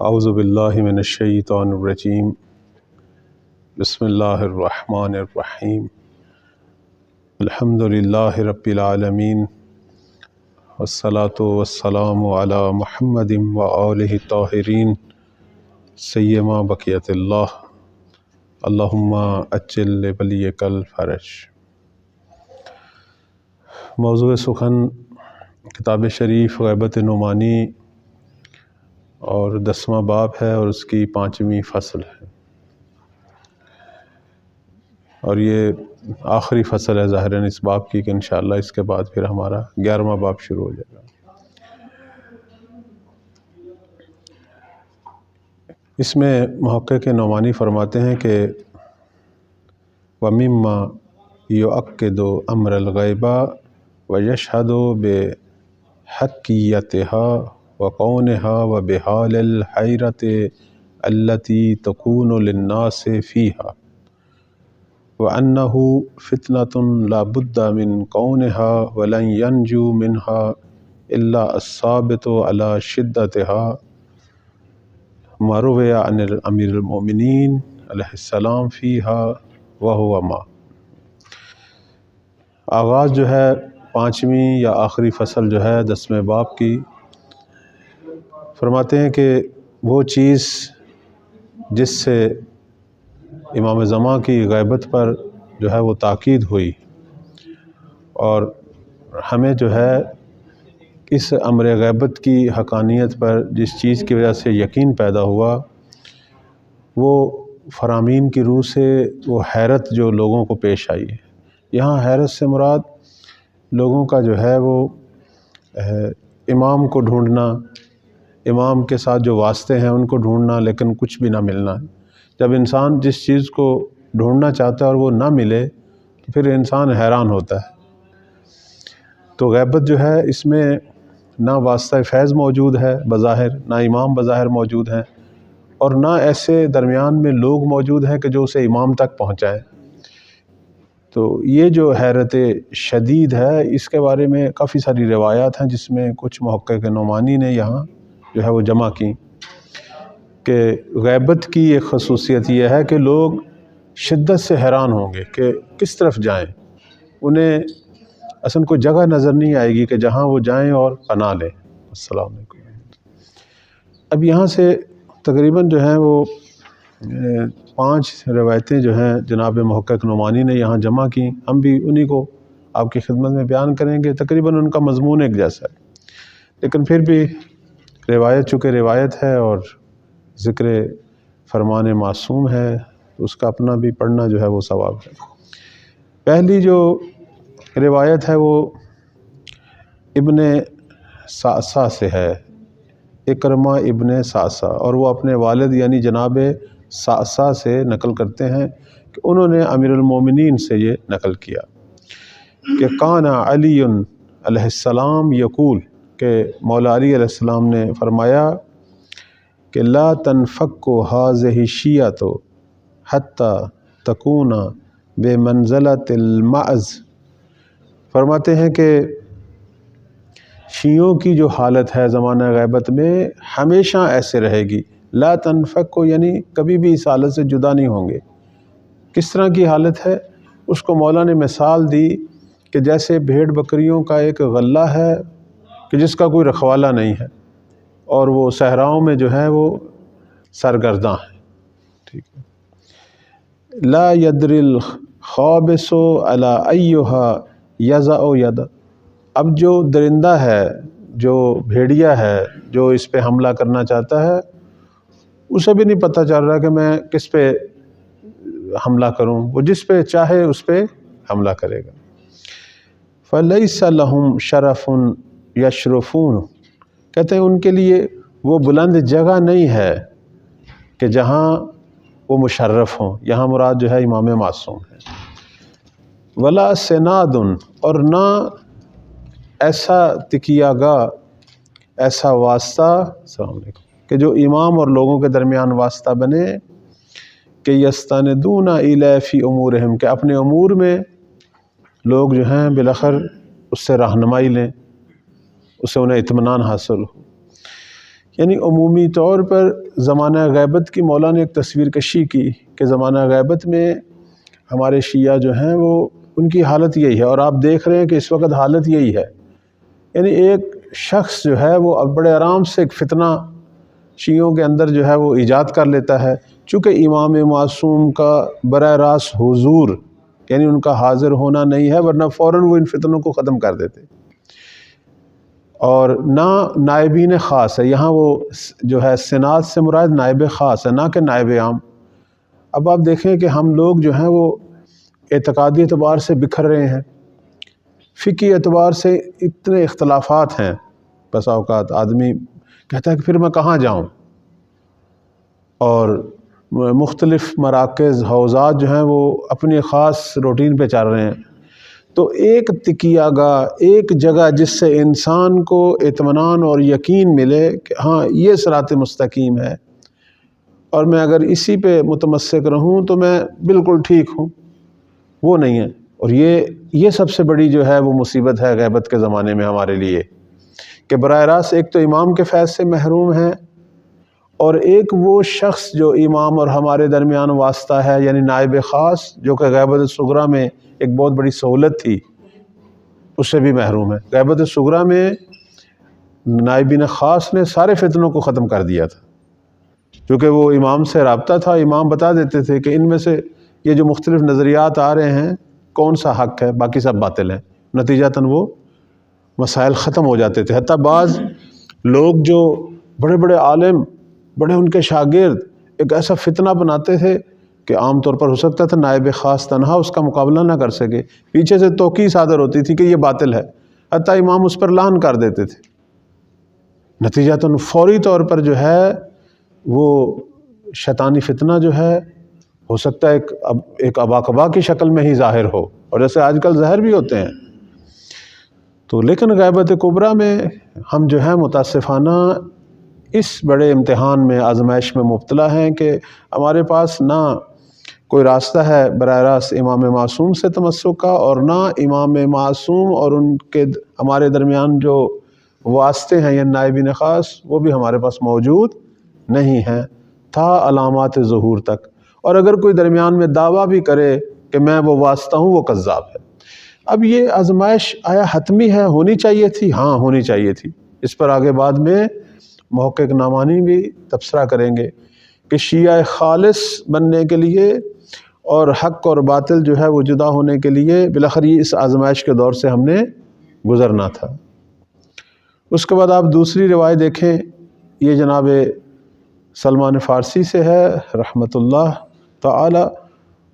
اعوذ باللہ من الشیطان الرجیم بسم اللہ الرحمن الرحیم الحمد للہ رب العالمین والصلاة والسلام علی محمد وآلہ الطاہرین سیما بقیت اللہ اللہم اجل لولیک الفرج۔ موضوع سخن کتاب شریف غیبت نعمانی اور 10واں باب ہے اور اس کی 5ویں فصل ہے، اور یہ آخری فصل ہے ظاہراً اس باب کی کہ انشاءاللہ اس کے بعد پھر ہمارا 11واں باب شروع ہو جائے گا۔ اس میں محقق نعمانی فرماتے ہیں کہ وَمِمَّا يُؤَكِّدُ أَمْرَ الْغَيْبَ وَيَشْهَدُ بِحَقِّيَّتِهَا وَكَوْنِهَا وَبِحَالِ الْحَيْرَةِ الَّتِي تَكُونُ لِلنَّاسِ فِيهَا وَأَنَّهُ فِتْنَةٌ لَا بُدَّ مِنْ كَوْنِهَا وَلَنْ يَنْجُو مِنْهَا إِلَّا الثَّابِتُ عَلَى شِدَّتِهَا مَا رُوِيَ عَنِ أَمِيرِ الْمُؤْمِنِينَ علیہ السلام فِيهَا وَهُوَ مَا۔ آغاز جو ہے 5ویں یا آخری فصل جو ہے 10ویں باب کی، فرماتے ہیں کہ وہ چیز جس سے امام زمان کی غیبت پر جو ہے وہ تاکید ہوئی اور ہمیں جو ہے اس امر غیبت کی حقانیت پر جس چیز کی وجہ سے یقین پیدا ہوا، وہ فرامین کی روح سے وہ حیرت جو لوگوں کو پیش آئی ہے۔ یہاں حیرت سے مراد لوگوں کا جو ہے وہ امام کو ڈھونڈنا، امام کے ساتھ جو واسطے ہیں ان کو ڈھونڈنا لیکن کچھ بھی نہ ملنا۔ جب انسان جس چیز کو ڈھونڈنا چاہتا ہے اور وہ نہ ملے تو پھر انسان حیران ہوتا ہے۔ تو غیبت جو ہے اس میں نہ واسطہ فیض موجود ہے بظاہر، نہ امام بظاہر موجود ہیں، اور نہ ایسے درمیان میں لوگ موجود ہیں کہ جو اسے امام تک پہنچائیں۔ تو یہ جو حیرت شدید ہے اس کے بارے میں کافی ساری روایات ہیں جس میں کچھ محقق نعمانی نے یہاں جو ہے وہ جمع کی کہ غیبت کی ایک خصوصیت یہ ہے کہ لوگ شدت سے حیران ہوں گے کہ کس طرف جائیں، انہیں اصلاً کوئی جگہ نظر نہیں آئے گی کہ جہاں وہ جائیں اور پناہ لیں۔ السلام علیکم۔ اب یہاں سے تقریباً جو ہیں وہ 5 روایتیں جو ہیں جناب محقق نعمانی نے یہاں جمع کی، ہم بھی انہی کو آپ کی خدمت میں بیان کریں گے۔ تقریباً ان کا مضمون ایک جیسا ہے، لیکن پھر بھی روایت چونکہ روایت ہے اور ذکر فرمان معصوم ہے تو اس کا اپنا بھی پڑھنا جو ہے وہ ثواب ہے۔ پہلی جو روایت ہے وہ ابن سعصع سے ہے، اکرمہ ابن سعصع، اور وہ اپنے والد یعنی جناب سعصع سے نقل کرتے ہیں کہ انہوں نے امیر المومنین سے یہ نقل کیا کہ کان علی علیہ السلام یقول، کہ مولا علی علیہ السلام نے فرمایا کہ لا تنفک هذه الشیعۃ حتی تکون بمنزلۃ المعز۔ فرماتے ہیں کہ شیعوں کی جو حالت ہے زمانہ غیبت میں ہمیشہ ایسے رہے گی۔ لا تنفک یعنی کبھی بھی اس حالت سے جدا نہیں ہوں گے۔ کس طرح کی حالت ہے؟ اس کو مولا نے مثال دی کہ جیسے بھیڑ بکریوں کا ایک غلہ ہے کہ جس کا کوئی رکھوالا نہیں ہے اور وہ صحراؤں میں جو ہے وہ سرگرداں ہیں، ٹھیک ہے۔ لا يدري الخابس على أيها يضع يده۔ اب جو درندہ ہے، جو بھیڑیا ہے، جو اس پہ حملہ کرنا چاہتا ہے، اسے بھی نہیں پتہ چل رہا کہ میں کس پہ حملہ کروں، وہ جس پہ چاہے اس پہ حملہ کرے گا۔ فَلَيْسَ لَهُمْ شَرَفٌ يَشْرُفُونَ، کہتے ہیں ان کے لیے وہ بلند جگہ نہیں ہے کہ جہاں وہ مشرف ہوں، یہاں مراد جو ہے امام معصوم ہے۔ وَلَا سِنَادٌ، اور نہ ایسا تکیہ گاہ، ایسا واسطہ، السلام علیکم، کہ جو امام اور لوگوں کے درمیان واسطہ بنے، کہ یستندون الیہ فی امورہم، کہ اپنے امور میں لوگ جو ہیں بالآخر اس سے رہنمائی لیں، اس سے انہیں اطمینان حاصل ہو۔ یعنی عمومی طور پر زمانہ غیبت کی مولا نے ایک تصویر کشی کی کہ زمانہ غیبت میں ہمارے شیعہ جو ہیں وہ ان کی حالت یہی ہے، اور آپ دیکھ رہے ہیں کہ اس وقت حالت یہی ہے۔ یعنی ایک شخص جو ہے وہ اب بڑے آرام سے ایک فتنہ شیعوں کے اندر جو ہے وہ ایجاد کر لیتا ہے، چونکہ امام معصوم کا براہ راست حضور یعنی ان کا حاضر ہونا نہیں ہے، ورنہ فوراً وہ ان فتنوں کو ختم کر دیتے۔ اور نہ نائبین خاص ہے، یہاں وہ جو ہے سناد سے مراد نائب خاص ہے، نہ کہ نائب عام۔ اب آپ دیکھیں کہ ہم لوگ جو ہیں وہ اعتقادی اعتبار سے بکھر رہے ہیں، فقہی اعتبار سے اتنے اختلافات ہیں، بس اوقات آدمی کہتا ہے کہ پھر میں کہاں جاؤں، اور مختلف مراکز حوزات جو ہیں وہ اپنی خاص روٹین پہ چل رہے ہیں۔ تو ایک تکیہ گاہ، ایک جگہ جس سے انسان کو اطمینان اور یقین ملے کہ ہاں یہ صراط مستقیم ہے اور میں اگر اسی پہ متمسک رہوں تو میں بالکل ٹھیک ہوں، وہ نہیں ہے۔ اور یہ سب سے بڑی جو ہے وہ مصیبت ہے غیبت کے زمانے میں ہمارے لیے، کہ براہ راست ایک تو امام کے فیض سے محروم ہیں، اور ایک وہ شخص جو امام اور ہمارے درمیان واسطہ ہے یعنی نائب خاص، جو کہ غیبت صغریٰ میں ایک بہت بڑی سہولت تھی، اس سے بھی محروم ہے۔ غیبت صغریٰ میں نائبین خاص نے سارے فتنوں کو ختم کر دیا تھا، کیونکہ وہ امام سے رابطہ تھا، امام بتا دیتے تھے کہ ان میں سے یہ جو مختلف نظریات آ رہے ہیں کون سا حق ہے، باقی سب باطل ہیں، نتیجتاً وہ مسائل ختم ہو جاتے تھے۔ حتیٰ بعض لوگ جو بڑے بڑے عالم، بڑے ان کے شاگرد ایک ایسا فتنہ بناتے تھے کہ عام طور پر ہو سکتا تھا نائب خاص تنہا اس کا مقابلہ نہ کر سکے، پیچھے سے توقیع صادر ہوتی تھی کہ یہ باطل ہے، حتیٰ امام اس پر لعن کر دیتے تھے۔ نتیجتاً فوری طور پر جو ہے وہ شیطانی فتنہ جو ہے ہو سکتا ہے ایک ابا کی شکل میں ہی ظاہر ہو، اور جیسے آج کل زہر بھی ہوتے ہیں۔ تو لیکن غیبت کبریٰ میں ہم جو ہے متاسفانہ اس بڑے امتحان میں، آزمائش میں مبتلا ہیں کہ ہمارے پاس نہ کوئی راستہ ہے براہ راست امام معصوم سے تمسک کا، اور نہ امام معصوم اور ان کے ہمارے درمیان جو واسطے ہیں یا نائبین خاص، وہ بھی ہمارے پاس موجود نہیں ہیں تھا علامات ظہور تک۔ اور اگر کوئی درمیان میں دعویٰ بھی کرے کہ میں وہ واسطہ ہوں، وہ کذاب ہے۔ اب یہ آزمائش آیا حتمی ہے، ہونی چاہیے تھی؟ ہاں ہونی چاہیے تھی۔ اس پر آگے بعد میں محقق نعمانی بھی تبصرہ کریں گے کہ شیعہ خالص بننے کے لیے اور حق اور باطل جو ہے وہ جدا ہونے کے لیے بالاخر اس آزمائش کے دور سے ہم نے گزرنا تھا۔ اس کے بعد آپ دوسری روایت دیکھیں، یہ جناب سلمان فارسی سے ہے رحمۃ اللہ تعالی،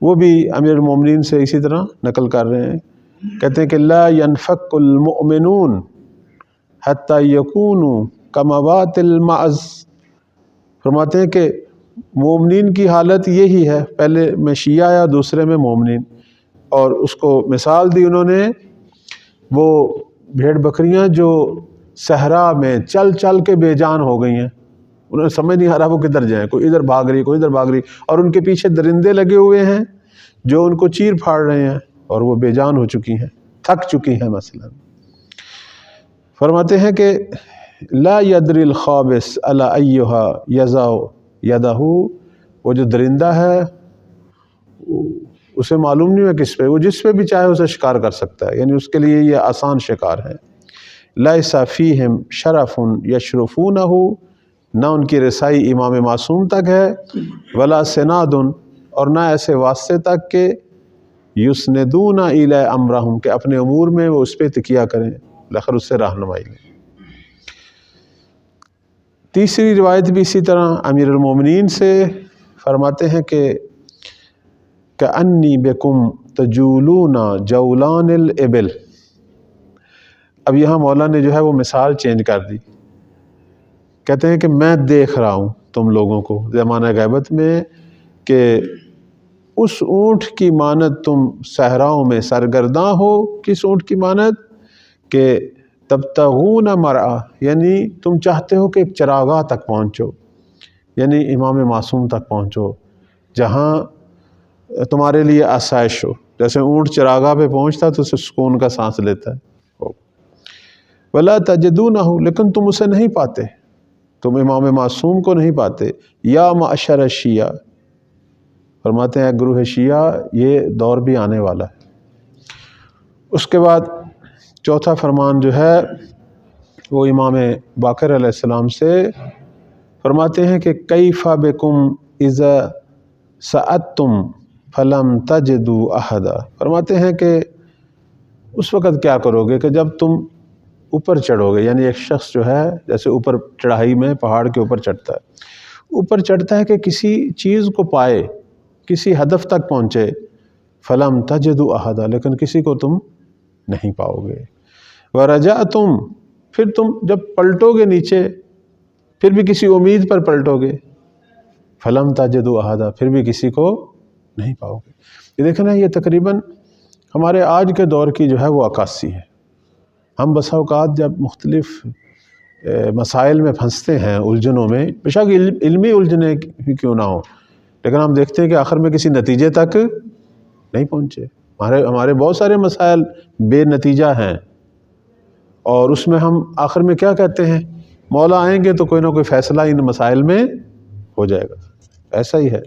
وہ بھی امیر المومنین سے اسی طرح نقل کر رہے ہیں، کہتے ہیں کہ لا ينفك المؤمنون حتى يكونوا كموات المعز، فرماتے ہیں کہ مومنین کی حالت یہی ہے، پہلے میں شیعہ یا دوسرے میں مومنین، اور اس کو مثال دی انہوں نے وہ بھیڑ بکریاں جو صحرا میں چل چل کے بے جان ہو گئی ہیں، انہیں سمجھ نہیں آ رہا وہ کدھر جائیں، کوئی ادھر بھاگ رہی کوئی ادھر بھاگ رہی، اور ان کے پیچھے درندے لگے ہوئے ہیں جو ان کو چیر پھاڑ رہے ہیں، اور وہ بے جان ہو چکی ہیں، تھک چکی ہیں۔ مثلا فرماتے ہیں کہ لا يدري الخابث على أيها يضع يده، وہ جو درندہ ہے اسے معلوم نہیں ہے کس پہ، وہ جس پہ بھی چاہے اسے شکار کر سکتا ہے، یعنی اس کے لیے یہ آسان شکار ہے۔ ليس فيهم شرف يشرفونه، نہ ان کی رسائی امام معصوم تک ہے، ولا سناد، اور نہ ایسے واسطے تک کہ یسندون الی امرہم، کہ اپنے امور میں وہ اس پہ تکیہ کریں، بلاخر اس سے رہنمائی لیں۔ تیسری روایت بھی اسی طرح امیر المومنین سے فرماتے ہیں کہ کأنی بکم تجولون جولان الابل، اب یہاں مولا نے جو ہے وہ مثال چینج کر دی، کہتے ہیں کہ میں دیکھ رہا ہوں تم لوگوں کو زمانہ غیبت میں کہ اس اونٹ کی مانند تم صحراؤں میں سرگرداں ہو، کس اونٹ کی مانند کہ تبتغون مرعا، یعنی تم چاہتے ہو کہ ایک چراگاہ تک پہنچو، یعنی امام معصوم تک پہنچو جہاں تمہارے لیے آسائش ہو، جیسے اونٹ چراگاہ پہ پہنچتا تو اسے سکون کا سانس لیتا ہے۔ ولا تجدونہ، لیکن تم اسے نہیں پاتے، تم امام معصوم کو نہیں پاتے۔ یا معشر الشیعہ، فرماتے ہیں گروہ شیعہ یہ دور بھی آنے والا ہے۔ اس کے بعد چوتھا فرمان جو ہے وہ امام باقر علیہ السلام سے فرماتے ہیں کہ کیف بکم اذا سأتم فلم تجدوا احدا، فرماتے ہیں کہ اس وقت کیا کرو گے کہ جب تم اوپر چڑھو گے، یعنی ایک شخص جو ہے جیسے اوپر چڑھائی میں پہاڑ کے اوپر چڑھتا ہے، اوپر چڑھتا ہے کہ کسی چیز کو پائے، کسی ہدف تک پہنچے، فلم تجدوا احدا، لیکن کسی کو تم نہیں پاؤ گے۔ ورجعتم، پھر تم جب پلٹو گے نیچے پھر بھی کسی امید پر پلٹو گے، فلم تجدوا احدا، پھر بھی کسی کو نہیں پاؤ گے۔ یہ دیکھیں نا، یہ تقریباً ہمارے آج کے دور کی جو ہے وہ عکاسی ہے۔ ہم بسا اوقات جب مختلف مسائل میں پھنستے ہیں، الجھنوں میں، بے شک علمی الجھنیں ہی کیوں نہ ہوں، لیکن ہم دیکھتے ہیں کہ آخر میں کسی نتیجے تک نہیں پہنچے۔ ہمارے بہت سارے مسائل بے نتیجہ ہیں، اور اس میں ہم آخر میں کیا کہتے ہیں، مولا آئیں گے تو کوئی نہ کوئی فیصلہ ان مسائل میں ہو جائے گا۔ ایسا ہی ہے۔